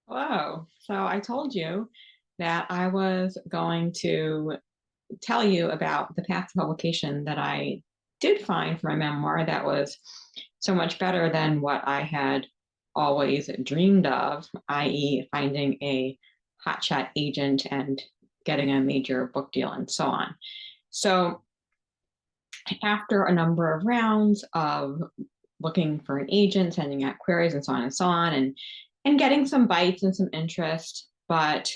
Hello. So I told you that I was going to tell you about the path to publication that I did find for my memoir that was so much better than what I had always dreamed of, i.e., finding a hotshot agent and getting a major book deal and so on. So after a number of rounds of looking for an agent, sending out queries and so on and so on, and getting some bites and some interest, but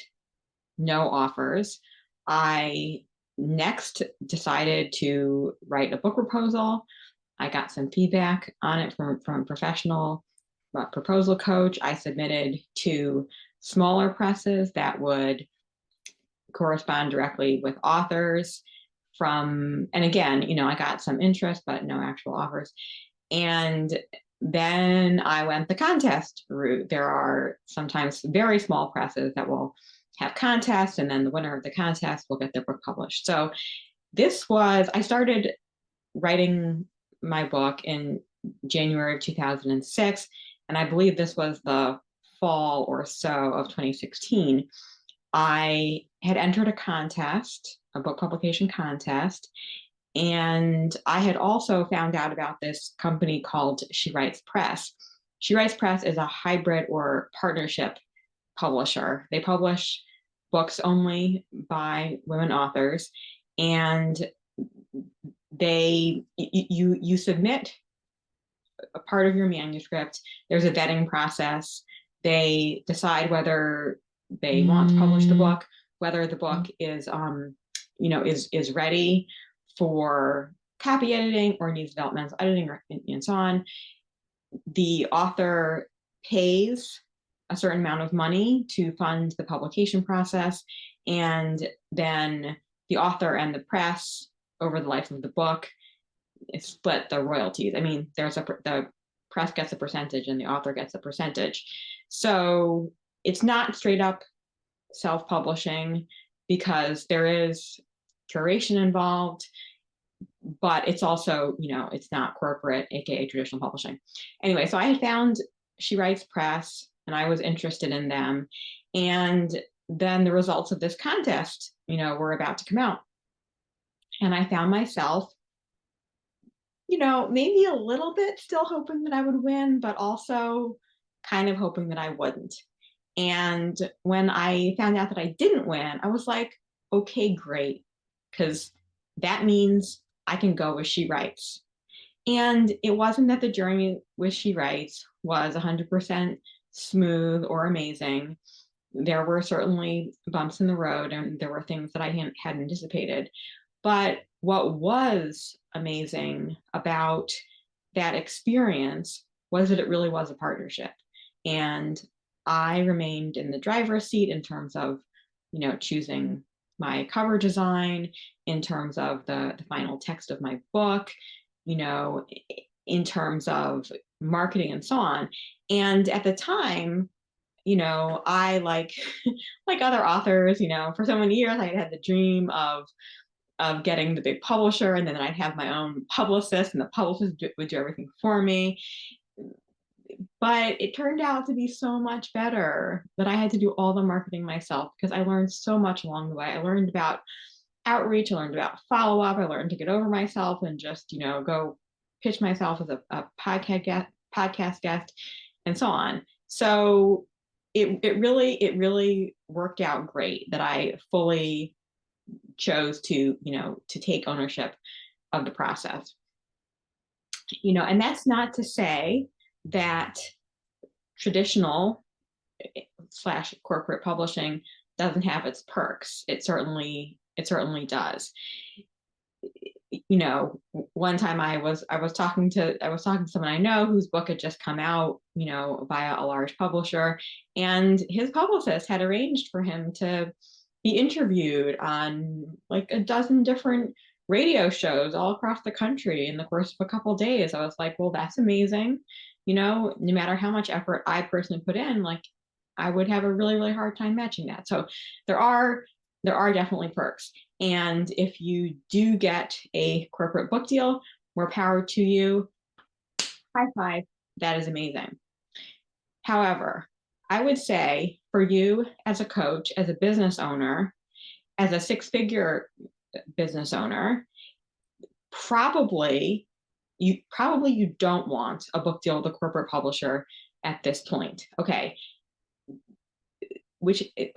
no offers. I next decided to write a book proposal. I got some feedback on it from a professional proposal coach. I submitted to smaller presses that would correspond directly with authors and again, I got some interest, but no actual offers. And then I went the contest route. There are sometimes very small presses that will have contests, and then the winner of the contest will get their book published. So I started writing my book in January of 2006, and I believe this was the fall or so of 2016. I had entered a contest, a book publication contest, and I had also found out about this company called She Writes Press. She Writes Press is a hybrid or partnership publisher. They publish books only by women authors, and you submit a part of your manuscript. There's a vetting process. They decide whether they want to publish the book, whether the book is ready for copy editing or needs developmental editing and so on. The author pays a certain amount of money to fund the publication process, and then the author and the press over the life of the book split the royalties. I mean, the press gets a percentage and the author gets a percentage. So it's not straight up self-publishing because there is curation involved, but it's also, it's not corporate, aka traditional publishing. Anyway, so I had found She Writes Press and I was interested in them. And then the results of this contest, were about to come out. And I found myself, maybe a little bit still hoping that I would win, but also kind of hoping that I wouldn't. And when I found out that I didn't win, I was like, okay, great. Because that means I can go with She Writes. And it wasn't that the journey with She Writes was 100% smooth or amazing. There were certainly bumps in the road and there were things that I hadn't anticipated. But what was amazing about that experience was that it really was a partnership. And I remained in the driver's seat in terms of, choosing my cover design, in terms of the final text of my book, in terms of marketing and so on. And at the time, I like other authors, for so many years I had the dream of getting the big publisher, and then I'd have my own publicist, and the publicist would do everything for me. But it turned out to be so much better that I had to do all the marketing myself because I learned so much along the way. I learned about outreach, I learned about follow up, I learned to get over myself and just, go pitch myself as a podcast guest and so on. So it really worked out great that I fully chose to take ownership of the process. And that's not to say that traditional slash corporate publishing doesn't have its perks. It certainly does. One time I was talking to someone I know whose book had just come out, via a large publisher, and his publicist had arranged for him to be interviewed on like a dozen different radio shows all across the country in the course of a couple of days. I was like, well, that's amazing. No matter how much effort I personally put in, like I would have a really, really hard time matching that. So there are definitely perks. And if you do get a corporate book deal, more power to you. High five. That is amazing. However, I would say for you as a coach, as a business owner, as a six-figure business owner, probably you don't want a book deal with a corporate publisher at this point. Okay.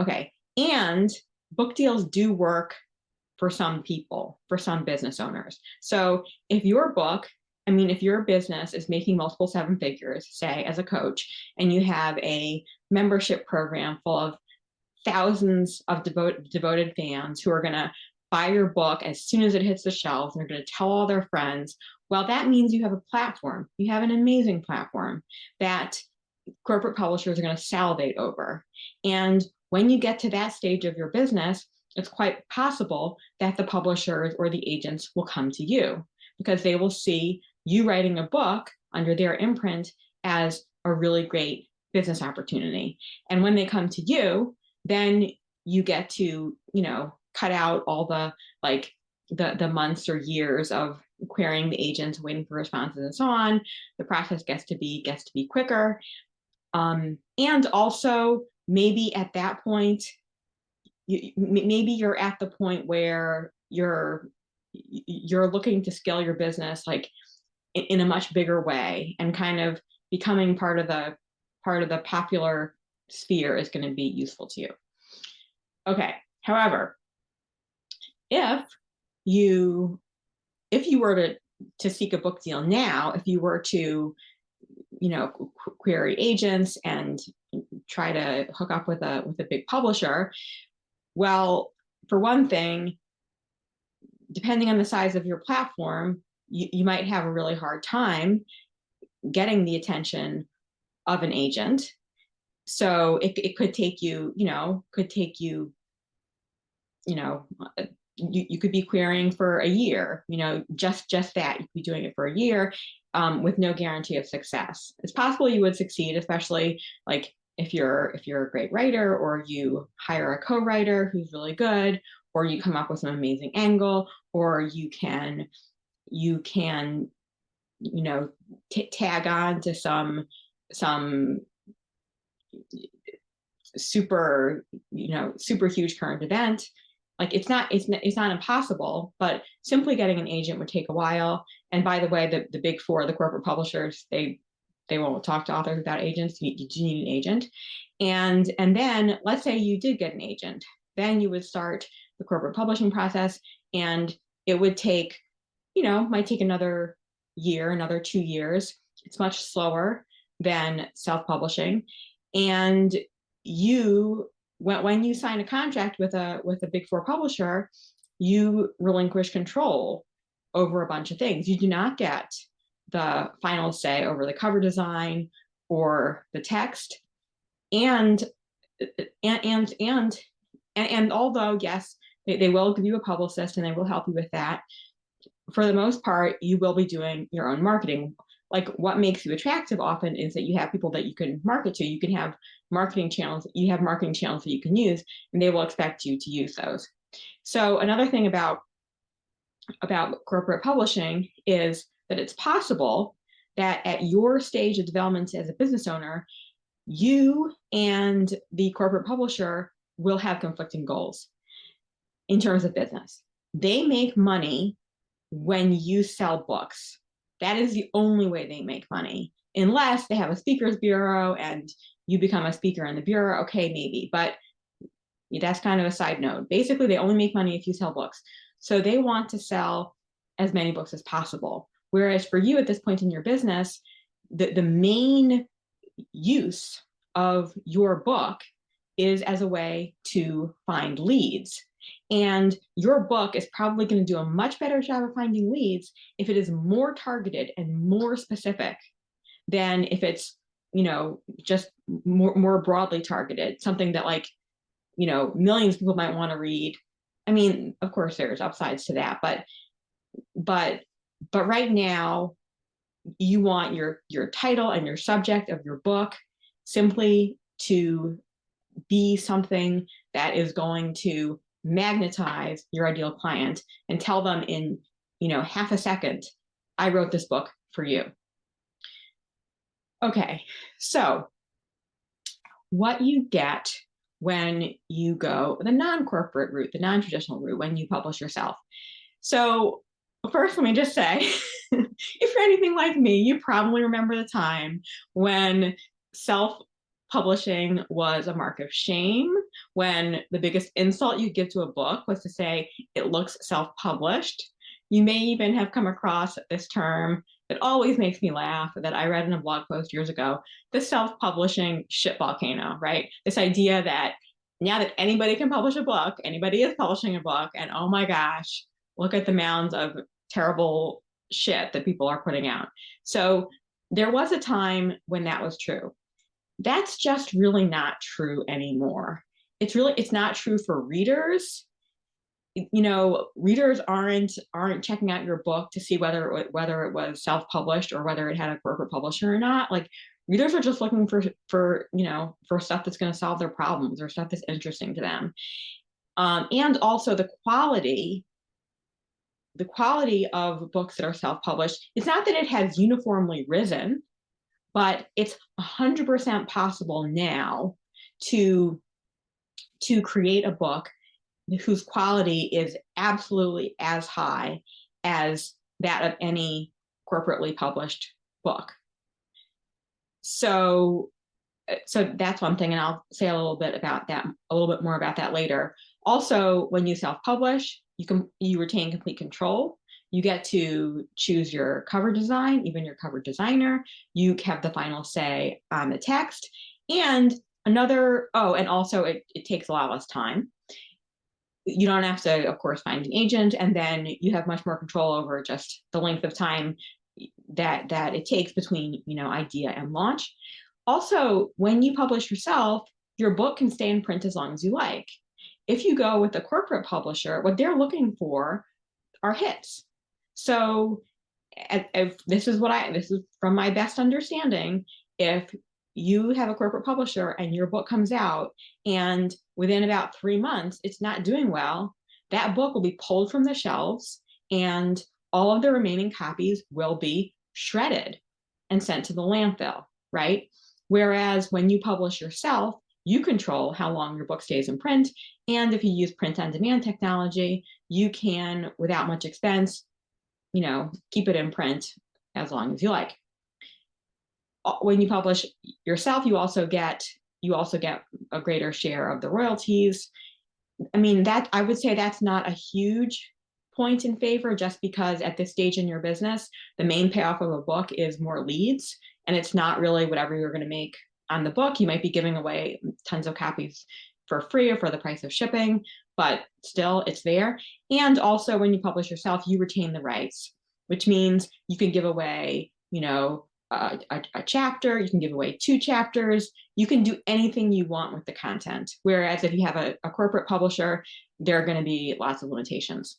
Okay. And book deals do work for some people, for some business owners. So if your book, I mean, if your business is making multiple seven figures, say as a coach, and you have a membership program full of thousands of devoted fans who are going to buy your book as soon as it hits the shelves, and they're going to tell all their friends, well, that means you have a platform. You have an amazing platform that corporate publishers are going to salivate over. And when you get to that stage of your business, it's quite possible that the publishers or the agents will come to you because they will see you writing a book under their imprint as a really great business opportunity. And when they come to you, then you get to, cut out all the the months or years of querying the agents, waiting for responses and so on. The process gets to be quicker. And also maybe at that point, maybe you're at the point where you're looking to scale your business like in a much bigger way, and kind of becoming part of the popular sphere is going to be useful to you. Okay. However, if you were to seek a book deal now, if you were to query agents and try to hook up with a big publisher, well, for one thing, depending on the size of your platform, you might have a really hard time getting the attention of an agent. So it could take you, you could be querying for a year, just that. You could be doing it for a year with no guarantee of success. It's possible you would succeed, especially like if you're a great writer, or you hire a co-writer who's really good, or you come up with an amazing angle, or you can tag on to some super huge current event. Like it's not impossible, but simply getting an agent would take a while. And by the way, the big four, the corporate publishers, they won't talk to authors without agents. You need an agent. And then let's say you did get an agent, then you would start the corporate publishing process, and it would take, might take another year, another 2 years. It's much slower than self-publishing. And when you sign a contract with a big four publisher, you relinquish control over a bunch of things. You do not get the final say over the cover design or the text. And although, yes, they will give you a publicist and they will help you with that, for the most part, you will be doing your own marketing. Like what makes you attractive often is that you have people that you can market to. You can have marketing channels. You have marketing channels that you can use, and they will expect you to use those. So another thing about corporate publishing is that it's possible that at your stage of development as a business owner, you and the corporate publisher will have conflicting goals in terms of business. They make money when you sell books. That is the only way they make money, unless they have a speakers bureau and you become a speaker in the bureau. Okay, maybe, but that's kind of a side note. Basically, they only make money if you sell books. So they want to sell as many books as possible. Whereas for you at this point in your business, the main use of your book is as a way to find leads. And your book is probably going to do a much better job of finding leads if it is more targeted and more specific than if it's, just more broadly targeted, something that millions of people might want to read. I mean, of course, there's upsides to that, but right now, you want your title and your subject of your book simply to be something that is going to magnetize your ideal client and tell them in, half a second, I wrote this book for you. Okay, so what you get when you go the non-corporate route, the non-traditional route, when you publish yourself. So first, let me just say, if you're anything like me, you probably remember the time when self-publishing was a mark of shame, when the biggest insult you give to a book was to say it looks self-published. You may even have come across this term that always makes me laugh that I read in a blog post years ago, the self-publishing shit volcano, right? This idea that now that anybody can publish a book, anybody is publishing a book, and oh my gosh, look at the mounds of terrible shit that people are putting out. So there was a time when that was true. That's just really not true anymore. It's not true for readers. You know, readers aren't checking out your book to see whether it was self-published or whether it had a corporate publisher or not. Like, readers are just looking for for stuff that's going to solve their problems or stuff that's interesting to them. And also the quality of books that are self-published, it's not that it has uniformly risen, but it's 100% possible now to create a book whose quality is absolutely as high as that of any corporately published book. So that's one thing, and I'll say a little bit more about that later. Also, when you self-publish, you retain complete control. You get to choose your cover design, even your cover designer. You have the final say on the text. And also it takes a lot less time. You don't have to, of course, find an agent, and then you have much more control over just the length of time that it takes between idea and launch. Also, when you publish yourself, your book can stay in print as long as you like. If you go with a corporate publisher, what they're looking for are hits. So if this is from my best understanding, if you have a corporate publisher and your book comes out and within about 3 months it's not doing well, that book will be pulled from the shelves and all of the remaining copies will be shredded and sent to the landfill, right? Whereas when you publish yourself, you control how long your book stays in print. And if you use print-on-demand technology, you can, without much expense, keep it in print as long as you like. When you publish yourself, you also get a greater share of the royalties. I mean, that I would say that's not a huge point in favor, just because at this stage in your business, the main payoff of a book is more leads, and it's not really whatever you're going to make on the book. You might be giving away tons of copies for free or for the price of shipping, but still it's there. And also when you publish yourself, you retain the rights, which means you can give away, a chapter, you can give away 2 chapters, you can do anything you want with the content. Whereas if you have a corporate publisher, there are going to be lots of limitations.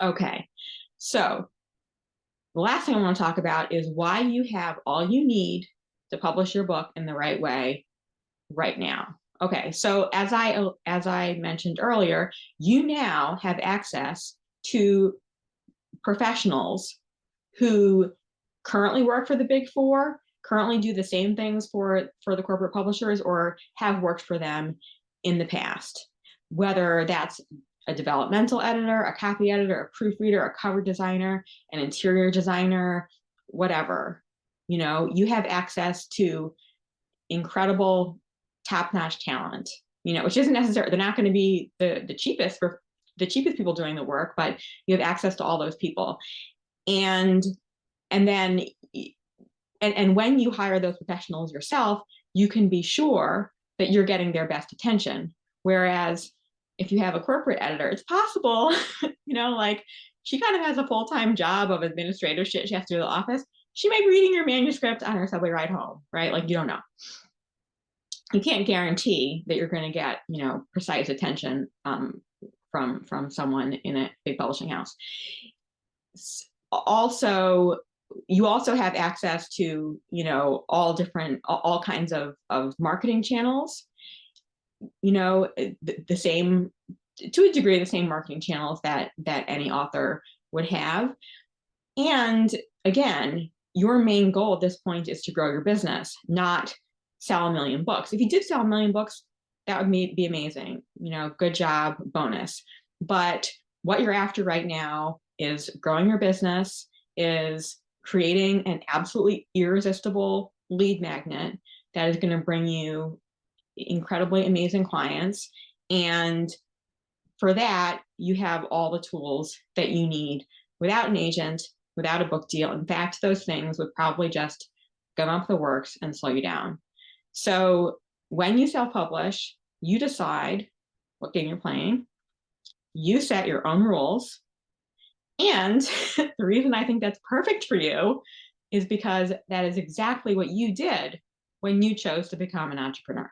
Okay, so the last thing I want to talk about is why you have all you need to publish your book in the right way right now. Okay, so as I mentioned earlier, you now have access to professionals who currently work for the Big Four, currently do the same things for the corporate publishers, or have worked for them in the past. Whether that's a developmental editor, a copy editor, a proofreader, a cover designer, an interior designer, whatever. You have access to incredible top-notch talent, which isn't necessarily, they're not going to be the cheapest people doing the work, but you have access to all those people. And then when you hire those professionals yourself, you can be sure that you're getting their best attention. Whereas if you have a corporate editor, it's possible, like she kind of has a full-time job of administrative shit she has to do in the office. She may be reading your manuscript on her subway ride home, right? Like, you don't know. You can't guarantee that you're going to get, precise attention from someone in a big publishing house. Also, you also have access to, all kinds of marketing channels, the same, to a degree, the same marketing channels that any author would have. And again, your main goal at this point is to grow your business, not sell a million books. If you did sell a million books, that would be amazing. You know, good job, bonus. But what you're after right now is growing your business, is creating an absolutely irresistible lead magnet that is going to bring you incredibly amazing clients. And for that, you have all the tools that you need without an agent, without a book deal. In fact, those things would probably just gum up the works and slow you down. So when you self-publish, you decide what game you're playing, you set your own rules. And the reason I think that's perfect for you is because that is exactly what you did when you chose to become an entrepreneur.